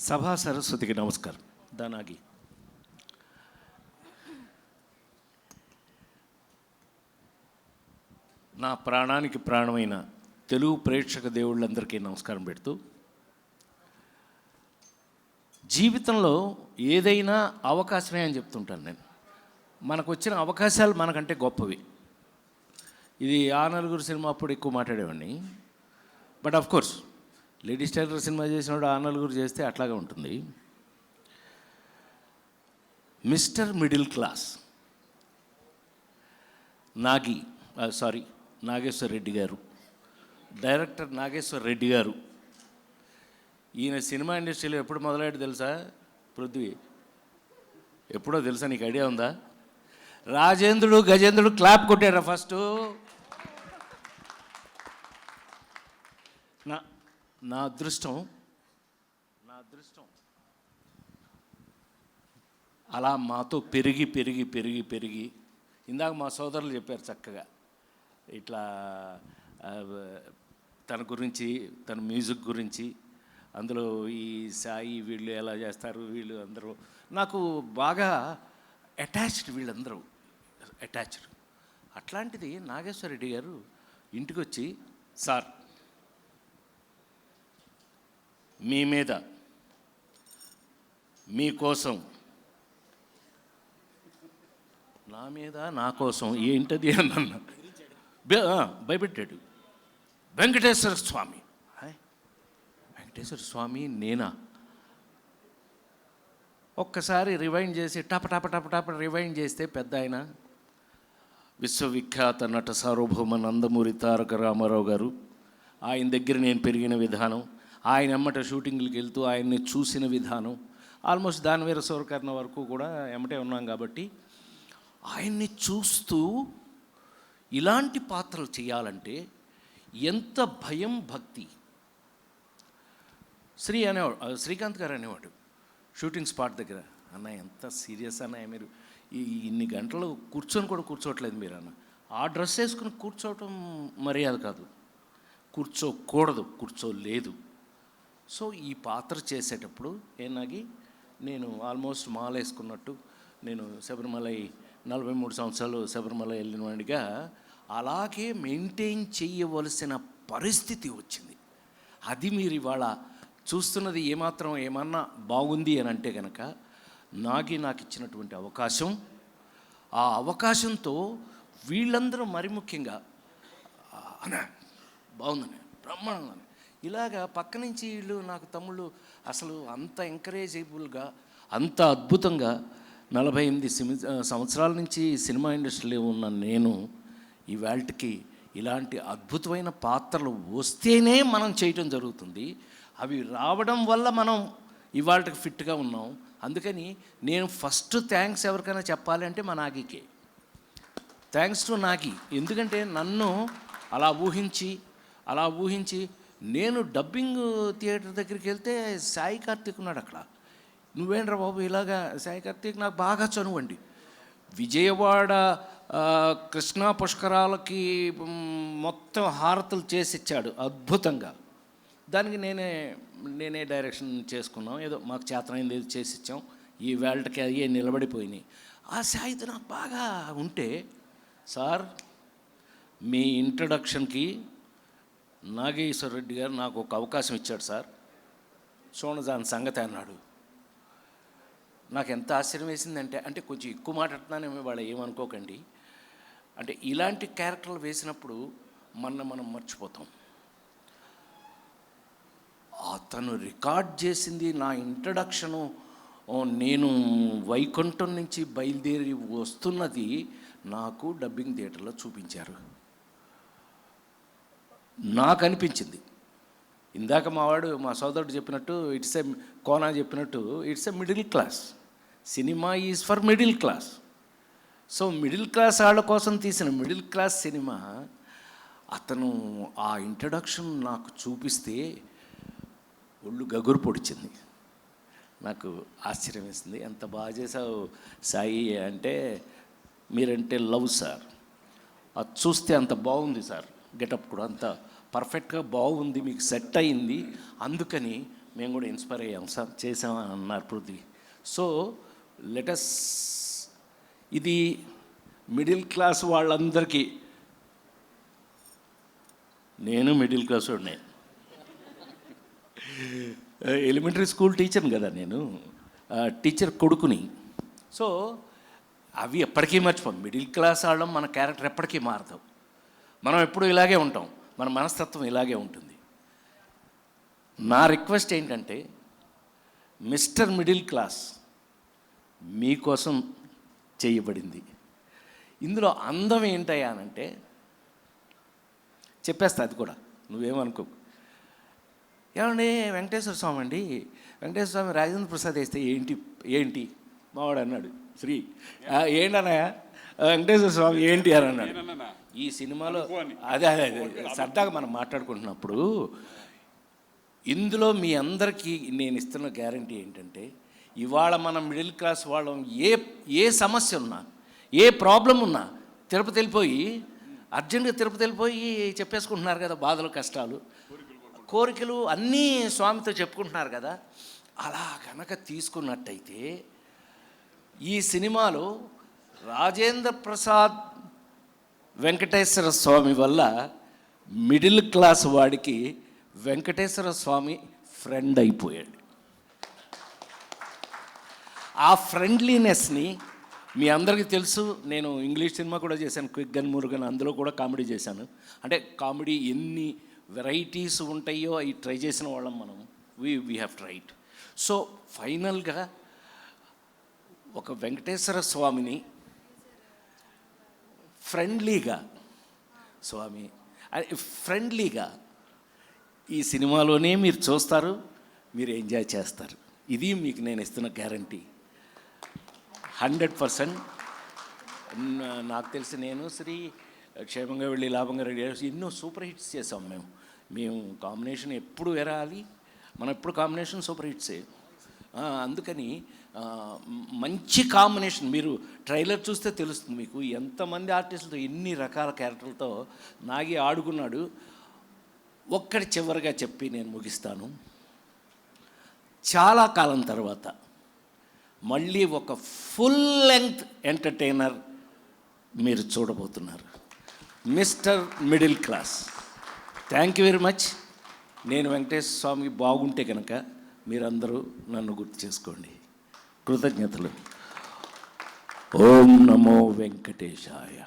సభా సరస్వతికి నమస్కారం. దానాగి నా ప్రాణానికి ప్రాణమైన తెలుగు ప్రేక్షక దేవుళ్ళందరికీ నమస్కారం పెడుతూ, జీవితంలో ఏదైనా అవకాశమే అని చెప్తుంటాను నేను. మనకు వచ్చిన అవకాశాలు మనకంటే గొప్పవి. ఇది ఆ నలుగురు సినిమా అప్పుడు ఎక్కువ మాట్లాడేవాడిని. But of course ladies tailor cinema చేసినప్పుడు ఆ నలుగురు చేస్తే అట్లాగే ఉంటుంది. Mister middle class Nageswara Reddy garu, director Nageswara Reddy గారు. ఈయన సినిమా ఇండస్ట్రీలో ఎప్పుడు మొదలయ్యాడు తెలుసా? పృథ్వీ, ఎప్పుడో తెలుసా? నీకు ఐడియా ఉందా? రాజేంద్రుడు గజేంద్రుడు క్లాప్ కొట్టారా ఫస్ట్? నా అదృష్టం అలా మాతో పెరిగి పెరిగి పెరిగి పెరిగి ఇందాక మా సోదరులు చెప్పారు చక్కగా ఇట్లా తన గురించి, తన మ్యూజిక్ గురించి, అందులో ఈ సాయి వీళ్ళు ఎలా చేస్తారు, వీళ్ళు అందరూ నాకు బాగా అటాచ్డ్, వీళ్ళందరూ అటాచ్డ్. అట్లాంటిది నాగేశ్వర రెడ్డి గారు ఇంటికి వచ్చి, సార్ మీ మీద, మీకోసం, నా మీద నా కోసం ఏంటది అని అన్న భయపెట్టాడు. వెంకటేశ్వర స్వామి, వెంకటేశ్వర స్వామి నేనా? ఒక్కసారి రివైండ్ చేసి టప టప టప టప రివైండ్ చేస్తే పెద్ద ఆయన, విశ్వవిఖ్యాత నట సార్వభౌమ నందమూరి తారక రామారావు గారు, ఆయన దగ్గర నేను పెరిగిన విధానం, ఆయన ఎమ్మట షూటింగ్లకు వెళ్తూ ఆయన్ని చూసిన విధానం, ఆల్మోస్ట్ దానివీర సూరకర్ణ వరకు కూడా ఎమ్మటే ఉన్నాం కాబట్టి ఆయన్ని చూస్తూ ఇలాంటి పాత్రలు చేయాలంటే ఎంత భయం, భక్తి. శ్రీకాంత్ గారు అనేవాడు షూటింగ్ స్పాట్ దగ్గర, అన్న ఎంత సీరియస్ అన్నయ్య మీరు, ఇన్ని గంటలు కూర్చొని కూడా కూర్చోవట్లేదు మీరు అన్న. ఆ డ్రెస్ వేసుకుని కూర్చోవటం మర్యాద కాదు, కూర్చోకూడదు, కూర్చోలేదు. సో ఈ పాత్ర చేసేటప్పుడు నేను ఆల్మోస్ట్ మాల వేసుకున్నట్టు, నేను శబరిమల 43 సంవత్సరాలు శబరిమల వెళ్ళిన వాడిగా అలాగే మెయింటైన్ చేయవలసిన పరిస్థితి వచ్చింది. అది మీరు ఇవాళ చూస్తున్నది ఏమన్నా బాగుంది అని అంటే కనుక నాకు ఇచ్చినటువంటి అవకాశం, ఆ అవకాశంతో వీళ్ళందరూ మరి ముఖ్యంగా అన్న బాగుందని, బ్రహ్మాండంగా, ఇలాగా పక్క నుంచి వీళ్ళు నాకు తమ్ముళ్ళు అసలు అంత ఎంకరేజబుల్గా, అంత అద్భుతంగా 48 సంవత్సరాల నుంచి సినిమా ఇండస్ట్రీలో ఉన్న నేను ఇవాళకి ఇలాంటి అద్భుతమైన పాత్రలు వస్తేనే మనం చేయటం జరుగుతుంది. అవి రావడం వల్ల మనం ఇవాళకి ఫిట్గా ఉన్నాం. అందుకని నేను ఫస్ట్ థ్యాంక్స్ ఎవరికైనా చెప్పాలి అంటే మా నాగికే. Thanks to Nagi. ఎందుకంటే నన్ను అలా ఊహించి నేను డబ్బింగ్ థియేటర్ దగ్గరికి వెళ్తే సాయి కార్తీక్ ఉన్నాడు అక్కడ. నువ్వేంట్రా బాబు ఇలాగా? సాయి కార్తీక్ నాకు బాగా చనువండి. విజయవాడ కృష్ణా పుష్కరాలకి మొత్తం హారతులు చేసిచ్చాడు అద్భుతంగా. దానికి నేనే డైరెక్షన్ చేసుకున్నాం, ఏదో మాకు చేతనైంది ఏదో చేసిచ్చాం. ఈ వేళకి అయ్యే నిలబడిపోయినాయి. ఆ సాయితో నాకు బాగా ఉంటే, సార్ మీ ఇంట్రడక్షన్కి నాగేశ్వర రెడ్డి గారు నాకు ఒక అవకాశం ఇచ్చాడు సార్, చూడండి దాని సంగతి అన్నాడు. నాకు ఎంత ఆశ్చర్యం వేసిందంటే, అంటే కొంచెం ఎక్కువ మాట్లాడుతున్నానేమో, వాళ్ళు ఏమనుకోకండి. అంటే ఇలాంటి క్యారెక్టర్లు వేసినప్పుడు మనం మర్చిపోతాం. అతను రికార్డ్ చేసింది నా ఇంట్రడక్షను, నేను వైకుంఠం నుంచి బయలుదేరి వస్తున్నది నాకు డబ్బింగ్ థియేటర్లో చూపించారు. నాకు అనిపించింది, ఇందాక మా సోదరుడు చెప్పినట్టు, కోనా చెప్పినట్టు, it's a middle class cinema, is for middle class. So middle class వాళ్ళ కోసం తీసిన మిడిల్ క్లాస్ సినిమా అతను ఆ ఇంట్రడక్షన్ నాకు చూపిస్తే ఒళ్ళు గగురు పొడిచింది. నాకు ఆశ్చర్యం వేసింది, ఎంత బాగా చేసావు సాయి అంటే, మీరంటే లవ్ సార్, అది చూస్తే అంత బాగుంది సార్, గెటప్ కూడా అంత పర్ఫెక్ట్గా బాగుంది, మీకు సెట్ అయింది, అందుకని మేము కూడా ఇన్స్పైర్ అయ్యాం సార్, చేసామని అన్నారు పృథ్వీ. సో లెటస్, ఇది మిడిల్ క్లాస్ వాళ్ళందరికీ, నేను మిడిల్ క్లాస్ వాడిని, ఎలిమెంటరీ స్కూల్ టీచర్ని కదా నేను, టీచర్ కొడుకుని. సో అవి ఎప్పటికీ మర్చిపోం. మిడిల్ క్లాస్ వాళ్ళం, మన క్యారెక్టర్ ఎప్పటికీ మారతాం. మనం ఎప్పుడు ఇలాగే ఉంటాం, మన మనస్తత్వం ఇలాగే ఉంటుంది. నా రిక్వెస్ట్ ఏంటంటే, మిస్టర్ మిడిల్ క్లాస్ మీకోసం చేయబడింది. ఇందులో అందం ఏంటయ్యానంటే, చెప్పేస్తా అది కూడా, నువ్వేమనుకో. ఏమండి వెంకటేశ్వర స్వామి అండి, వెంకటేశ్వర స్వామి రాజేంద్ర ప్రసాద్ వేస్తే ఏంటి మావాడు అన్నాడు. శ్రీ ఏంటన్నయ్య వెంకటేశ్వర స్వామి ఏంటి అని అన్నాడు. ఈ సినిమాలో అదే సరదాగా మనం మాట్లాడుకుంటున్నప్పుడు, ఇందులో మీ అందరికీ నేను ఇస్తున్న గ్యారంటీ ఏంటంటే, ఇవాళ మనం మిడిల్ క్లాస్ వాళ్ళం ఏ సమస్య ఉన్నా, ఏ ప్రాబ్లం ఉన్నా తిరుపతి వెళ్ళిపోయి, అర్జెంటుగా తిరుపతి వెళ్ళిపోయి చెప్పేసుకుంటున్నారు కదా, బాధలు కష్టాలు కోరికలు అన్నీ స్వామితో చెప్పుకుంటున్నారు కదా. అలా కనుక తీసుకున్నట్టయితే ఈ సినిమాలో రాజేంద్ర ప్రసాద్ వెంకటేశ్వర స్వామి వల్ల మిడిల్ క్లాస్ వాడికి వెంకటేశ్వర స్వామి ఫ్రెండ్ అయిపోయాడు. ఆ ఫ్రెండ్లీనెస్ని మీ అందరికీ తెలుసు. నేను ఇంగ్లీష్ సినిమా కూడా చేశాను, క్విక్ గన్ మురుగన్, అందులో కూడా కామెడీ చేశాను. అంటే కామెడీ ఎన్ని వెరైటీస్ ఉంటాయో అవి ట్రై చేసిన వాళ్ళం మనం. We have tried. సో ఫైనల్గా ఒక వెంకటేశ్వర స్వామిని ఫ్రెండ్లీగా, స్వామి ఫ్రెండ్లీగా ఈ సినిమాలోనే మీరు చూస్తారు, మీరు ఎంజాయ్ చేస్తారు. ఇది మీకు నేను ఇస్తున్న గ్యారంటీ 100%. నాకు తెలిసి నేను శ్రీ క్షేమంగా వెళ్ళి లాభంగా రెడీ ఎన్నో సూపర్ హిట్స్ చేసాం మేము కాంబినేషన్ ఎప్పుడు ఎరాలి, మనం ఎప్పుడు కాంబినేషన్ సూపర్ హిట్సే. అందుకని మంచి కాంబినేషన్. మీరు ట్రైలర్ చూస్తే తెలుస్తుంది మీకు ఎంతమంది ఆర్టిస్టులతో, ఎన్ని రకాల క్యారెక్టర్లతో నాగి ఆడుకున్నాడు. ఒక్కటి చివరిగా చెప్పి నేను ముగిస్తాను. చాలా కాలం తర్వాత మళ్ళీ ఒక ఫుల్ లెంగ్త్ ఎంటర్టైనర్ మీరు చూడబోతున్నారు, mister middle class. Thank you very much. నేను వెంకటేశ్వర స్వామికి బాగుంటే కనుక మీరందరూ నన్ను గుర్తు చేసుకోండి. కృతజ్ఞతలు. ఓం నమో వెంకటేశాయ.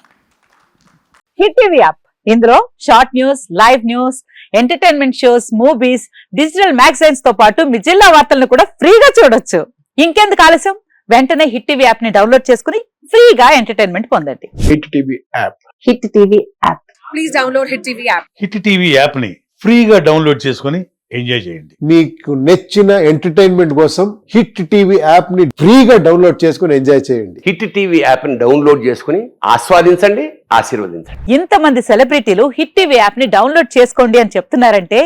హిట్ టీవీ యాప్, ఇందులో short news, live news, entertainment shows, movies, digital magazines తో పాటు మీ జిల్లా వార్తలను కూడా ఫ్రీగా చూడొచ్చు. ఇంకెందుకు ఆలస్యం, వెంటనే హిట్ టీవీ యాప్ ని డౌన్లోడ్ చేసుకుని ఫ్రీగా ఎంటర్టైన్మెంట్ పొందండి. Hit TV app. Hit TV app. Please download hit TV app. Hit TV app ని ఫ్రీగా డౌన్లోడ్ చేసుకుని ఎంజాయ్ చేయండి. మీకు నచ్చిన ఎంటర్టైన్మెంట్ కోసం హిట్ టీవీ యాప్ ని ఫ్రీగా డౌన్లోడ్ చేసుకుని ఎంజాయ్ చేయండి. హిట్ టీవీ యాప్ ని డౌన్లోడ్ చేసుకుని ఆస్వాదించండి, ఆశీర్వదించండి. ఇంతమంది సెలబ్రిటీలు హిట్ టీవీ యాప్ ని డౌన్లోడ్ చేసుకోండి అని చెప్తున్నారంటే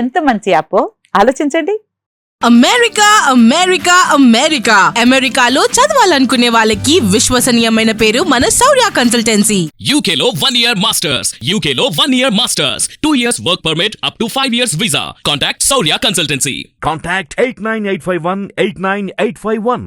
ఎంత మంచి యాప్ ఆలోచించండి. అమెరికా అమెరికా అమెరికా అమెరికాలో చదవాలనుకునే వాళ్ళకి విశ్వసనీయమైన పేరు మన శౌర్య కన్సల్టెన్సీ. UK లో 1 year masters. UK లో 1 year masters. 2 years work permit up to 5 years visa. Contact Saurya Consultancy. Contact 89851 89851.